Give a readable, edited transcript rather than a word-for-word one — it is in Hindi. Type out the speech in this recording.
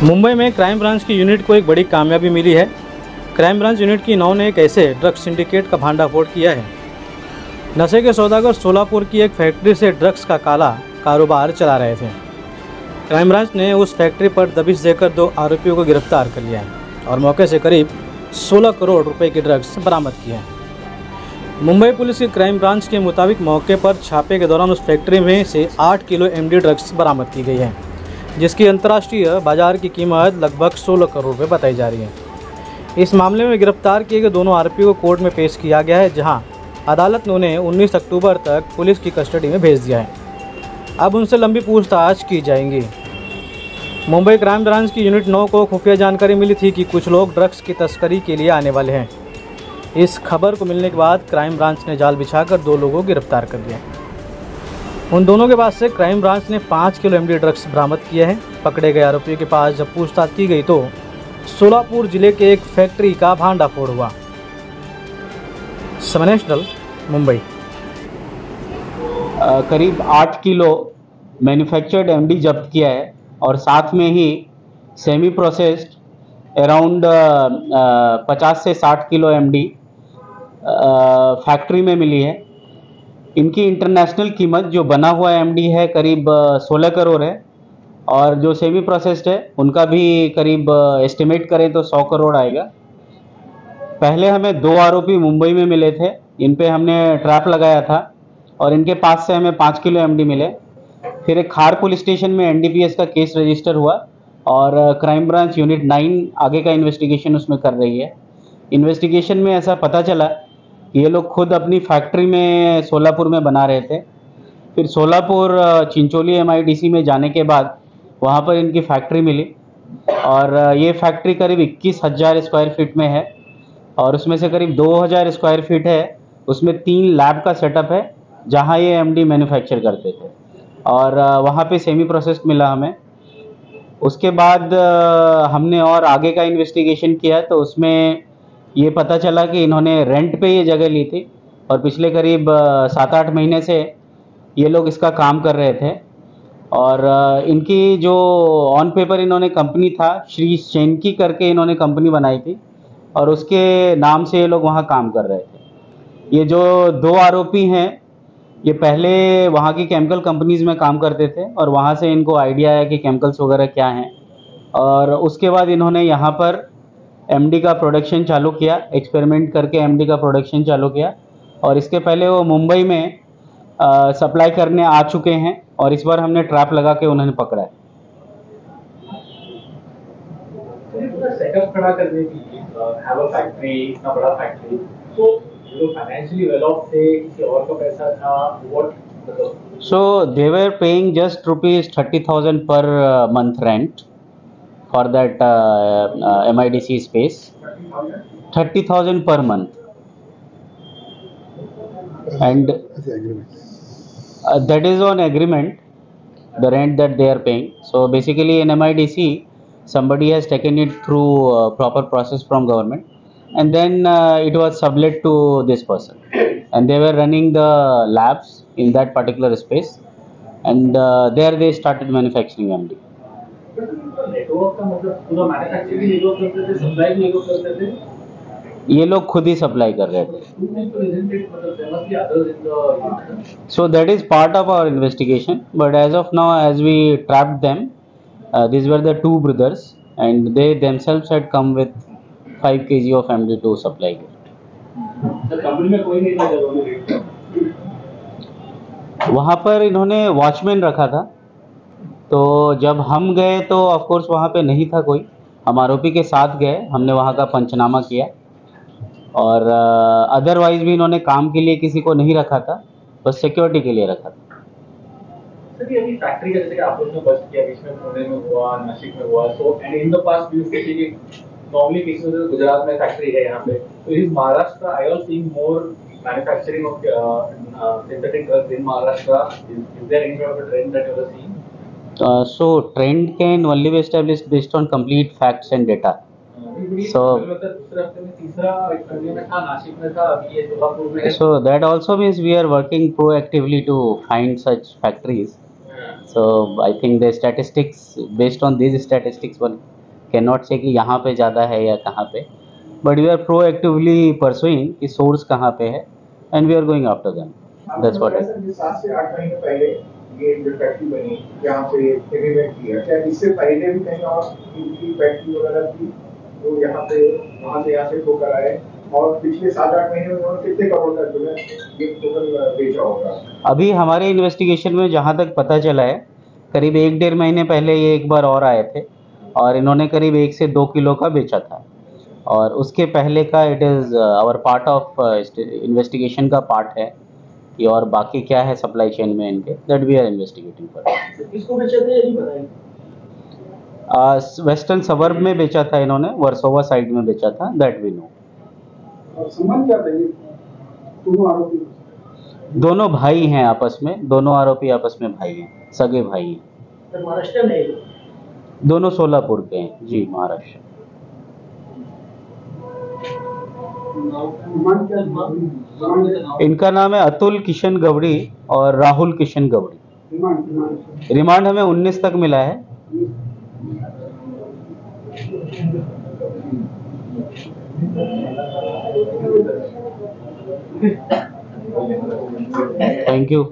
मुंबई में क्राइम ब्रांच की यूनिट को एक बड़ी कामयाबी मिली है। क्राइम ब्रांच यूनिट की 9 ने एक ऐसे ड्रग्स सिंडिकेट का भांडाफोड़ किया है। नशे के सौदागर सोलापुर की एक फैक्ट्री से ड्रग्स का काला कारोबार चला रहे थे। क्राइम ब्रांच ने उस फैक्ट्री पर दबिश देकर 2 आरोपियों को गिरफ्तार कर लिया है और मौके से करीब 16 करोड़ रुपए की ड्रग्स बरामद किए हैं। मुंबई पुलिस की क्राइम ब्रांच के मुताबिक मौके पर छापे के दौरान उस फैक्ट्री में से 8 किलो एमडी ड्रग्स बरामद की गई है, जिसकी अंतर्राष्ट्रीय बाजार की कीमत लगभग 16 करोड़ रुपए बताई जा रही है। इस मामले में गिरफ्तार किए गए दोनों आरोपियों को कोर्ट में पेश किया गया है, जहां अदालत ने उन्हें 19 अक्टूबर तक पुलिस की कस्टडी में भेज दिया है। अब उनसे लंबी पूछताछ की जाएंगी। मुंबई क्राइम ब्रांच की यूनिट 9 को खुफिया जानकारी मिली थी कि कुछ लोग ड्रग्स की तस्करी के लिए आने वाले हैं। इस खबर को मिलने के बाद क्राइम ब्रांच ने जाल बिछाकर 2 लोगों को गिरफ्तार कर लिया। उन दोनों के पास से क्राइम ब्रांच ने 5 किलो एमडी ड्रग्स बरामद किए हैं। पकड़े गए आरोपियों के पास जब पूछताछ की गई तो सोलापुर जिले के एक फैक्ट्री का भांडाफोड़ हुआ। समय नेशनल, मुंबई। करीब 8 किलो मैन्युफैक्चर्ड एमडी जब्त किया है और साथ में ही सेमी प्रोसेस्ड अराउंड 50 से 60 किलो एमडी फैक्ट्री में मिली है। इनकी इंटरनेशनल कीमत जो बना हुआ एमडी है करीब 16 करोड़ है और जो सेमी प्रोसेस्ड है उनका भी करीब एस्टिमेट करें तो 100 करोड़ आएगा। पहले हमें 2 आरोपी मुंबई में मिले थे, इन पे हमने ट्रैप लगाया था और इनके पास से हमें 5 किलो एमडी मिले। फिर एक खार पुलिस स्टेशन में एनडीपीएस का केस रजिस्टर हुआ और क्राइम ब्रांच यूनिट 9 आगे का इन्वेस्टिगेशन उसमें कर रही है। इन्वेस्टिगेशन में ऐसा पता चला कि ये लोग खुद अपनी फैक्ट्री में सोलापुर में बना रहे थे। फिर सोलापुर चिंचोली एमआईडीसी में जाने के बाद वहाँ पर इनकी फैक्ट्री मिली और ये फैक्ट्री करीब 21,000 स्क्वायर फीट में है और उसमें से करीब 2,000 स्क्वायर फीट है, उसमें 3 लैब का सेटअप है जहाँ ये एमडी मैन्युफैक्चर करते थे और वहाँ पे सेमी प्रोसेस्ड मिला हमें। उसके बाद हमने और आगे का इन्वेस्टिगेशन किया तो उसमें ये पता चला कि इन्होंने रेंट पे ये जगह ली थी और पिछले करीब 7-8 महीने से ये लोग इसका काम कर रहे थे और इनकी जो ऑन पेपर इन्होंने कंपनी था श्री शेनकी करके इन्होंने कंपनी बनाई थी और उसके नाम से ये लोग वहाँ काम कर रहे थे। ये जो 2 आरोपी हैं ये पहले वहाँ की केमिकल कंपनीज़ में काम करते थे और वहाँ से इनको आइडिया है कि केमिकल्स वगैरह क्या हैं और उसके बाद इन्होंने यहाँ पर एमडी का प्रोडक्शन चालू किया, एक्सपेरिमेंट करके एमडी का प्रोडक्शन चालू किया और इसके पहले वो मुंबई में सप्लाई करने आ चुके हैं और इस बार हमने ट्रैप लगा के उन्होंने पकड़ा है। सेटअप खड़ा करने के लिए हैव अ फैक्ट्री, इतना बड़ा फैक्ट्री, तो जो फाइनेंशियली वेल ऑफ थे, किसी और का पैसा था, what? So they were paying just rupees 30,000 per month rent for that MIDC space. 30,000 per month, and that is on agreement, the rent that they are paying. So basically in MIDC somebody has taken it through proper process from government and then it was sublet to this person and they were running the labs in that particular space and there they started manufacturing MD. Network का मतलब पूरा मैन्युफैक्चरिंग ये लोग करते थे, सप्लाई ये लोग करते थे, ये लोग खुद ही सप्लाई कर रहे थे। So that is part of our investigation, but as of now as we trapped them, these were the 2 brothers and they themselves had come with 5 kg of MD to supply it. Company में कोई नहीं था जब उन्होंने वहाँ पर इन्होंने वॉचमैन रखा था, तो जब हम गए तो ऑफ कोर्स वहाँ पे नहीं था कोई। हम आरोपी के साथ गए, हमने वहाँ का पंचनामा किया और अदरवाइज भी इन्होंने काम के लिए किसी को नहीं रखा था, बस सिक्योरिटी के लिए रखा था। सर ये अभी फैक्ट्री का जैसे कि आप लोगों ने बस्ट किया, बीच में पुणे में हुआ, नासिक में हुआ, so and in the past we see कि नॉर्मली किसी में गुजरात में फैक्ट्री है यहाँ पे, तो is Maharashtra I also seeing more manufacturing of synthetic drugs in Maharashtra, is there any kind of trend that you are seeing? So trend can only be established based on complete facts and data. So that also means we are working proactively to find such factories. So I think the statistics, based on these statistics, one can not say कि यहाँ पे ज़्यादा है या कहाँ पे, but we are proactively pursuing कि सोर्स कहाँ पे है and we are going after them. That's what 7 से 8 महीने पहले ये जो फैक्ट्री बनी जहाँ पे एग्रीमेंट किया, क्या इससे पहले भी कहीं और इनकी फैक्ट्री वगैरह थी तो यहाँ पे वहाँ से ठो कराए, और पिछले 7-8 महीने में उन्होंने कितने करोड़ का जो है ये टोटल बेचा होगा? अभी हमारे इन्वेस्टिगेशन में जहाँ तक पता चला है, करीब 1-1.5 महीने पहले ये एक बार और आए थे और इन्होंने करीब 1 से 2 किलो का बेचा था, और उसके पहले का it is our part of investigation का पार्ट है कि और बाकी क्या है सप्लाई चेन में इनके, that we are investigating for. किसको बेचे थे ये नहीं बताया। वेस्टर्न सबर्ब में बेचा था इन्होंने, वर्सोवा साइड में बेचा था, दैट वी नो। और संबंध क्या था ये दोनों आरोपी? दोनों भाई हैं आपस में, दोनों आरोपी आपस में भाई हैं, सगे भाई हैं। महाराष्ट्र में दोनों सोलापुर के हैं जी, महाराष्ट्र। इनका नाम है अतुल किशन गवड़ी और राहुल किशन गवड़ी। रिमांड हमें 19 तक मिला है। Thank you.